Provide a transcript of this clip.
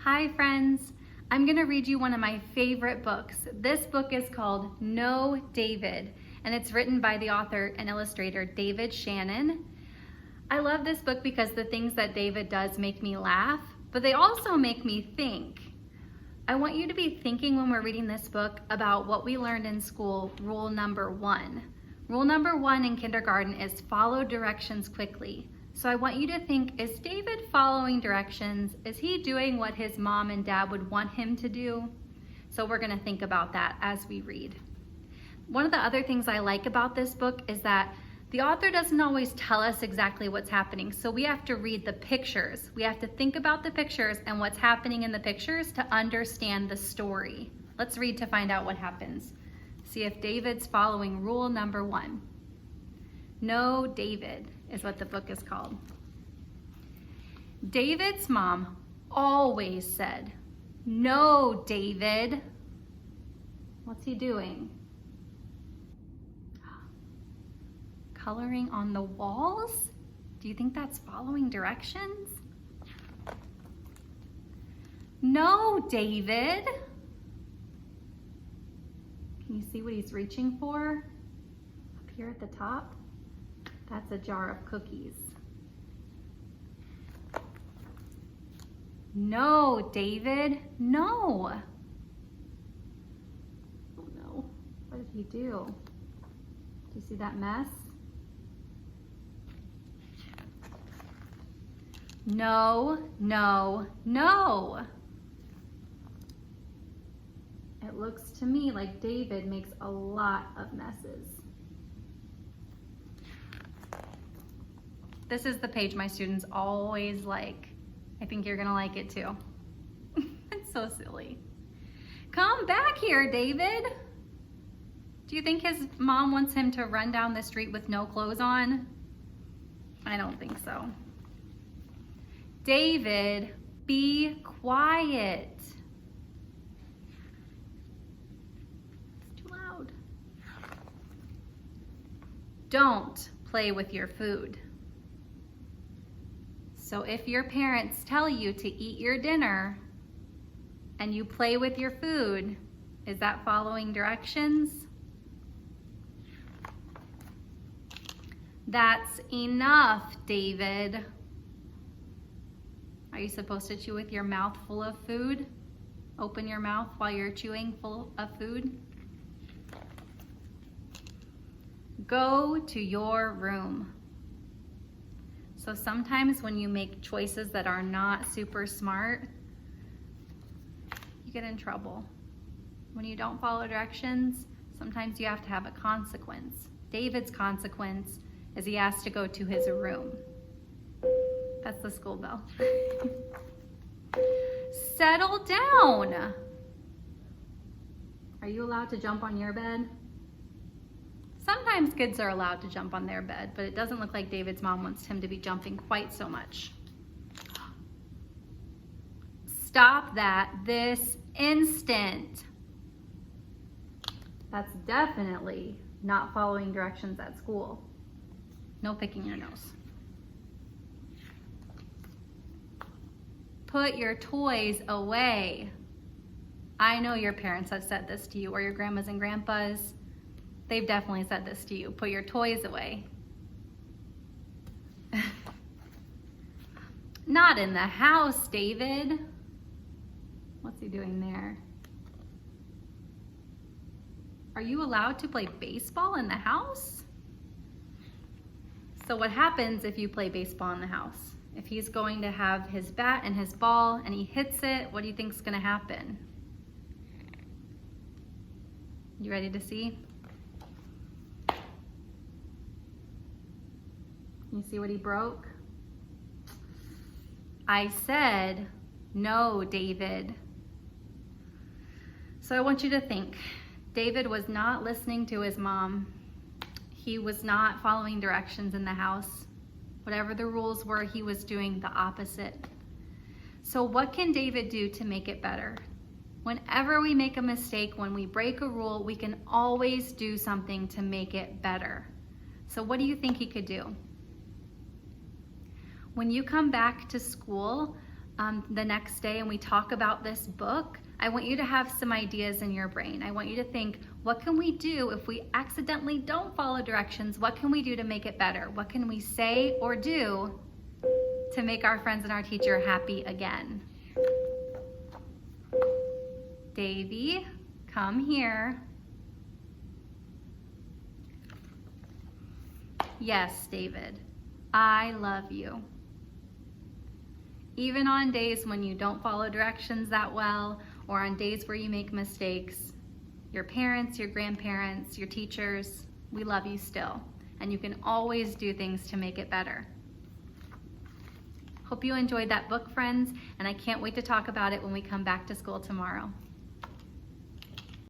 Hi friends, I'm gonna read you one of my favorite books. This book is called No, David, and it's written by the author and illustrator David Shannon. I love this book because the things that David does make me laugh, but they also make me think. I want you to be thinking when we're reading this book about what we learned in school, rule number 1. Rule number 1 in kindergarten is follow directions quickly. So I want you to think, is David following directions? Is he doing what his mom and dad would want him to do? So we're gonna think about that as we read. One of the other things I like about this book is that the author doesn't always tell us exactly what's happening, so we have to read the pictures. We have to think about the pictures and what's happening in the pictures to understand the story. Let's read to find out what happens. See if David's following rule number 1. No, David is what the book is called. David's mom always said, "No, David." What's he doing? Coloring on the walls? Do you think that's following directions? No, David. Can you see what he's reaching for? Up here at the top? That's a jar of cookies. No, David, no. Oh no, what did he do? Do you see that mess? No, no, no. It looks to me like David makes a lot of messes. This is the page my students always like. I think you're gonna like it too. It's so silly. Come back here, David. Do you think his mom wants him to run down the street with no clothes on? I don't think so. David, be quiet. It's too loud. Don't play with your food. So if your parents tell you to eat your dinner and you play with your food, is that following directions? That's enough, David. Are you supposed to chew with your mouth full of food? Open your mouth while you're chewing full of food? Go to your room. So sometimes when you make choices that are not super smart, you get in trouble. When you don't follow directions, sometimes you have to have a consequence. David's consequence is he has to go to his room. That's the school bell. Settle down. Are you allowed to jump on your bed? Sometimes kids are allowed to jump on their bed, but it doesn't look like David's mom wants him to be jumping quite so much. Stop that this instant. That's definitely not following directions at school. No picking your nose. Put your toys away. I know your parents have said this to you, or your grandmas and grandpas. They've definitely said this to you. Put your toys away. Not in the house, David. What's he doing there? Are you allowed to play baseball in the house? So what happens if you play baseball in the house? If he's going to have his bat and his ball and he hits it, what do you think is going to happen? You ready to see? You see what he broke? I said, no, David. So I want you to think. David was not listening to his mom. He was not following directions in the house. Whatever the rules were, he was doing the opposite. So what can David do to make it better? Whenever we make a mistake, when we break a rule, we can always do something to make it better. So what do you think he could do? When you come back to school, the next day and we talk about this book, I want you to have some ideas in your brain. I want you to think, what can we do if we accidentally don't follow directions? What can we do to make it better? What can we say or do to make our friends and our teacher happy again? Davy, come here. Yes, David, I love you. Even on days when you don't follow directions that well, or on days where you make mistakes, your parents, your grandparents, your teachers, we love you still. And you can always do things to make it better. Hope you enjoyed that book, friends, and I can't wait to talk about it when we come back to school tomorrow.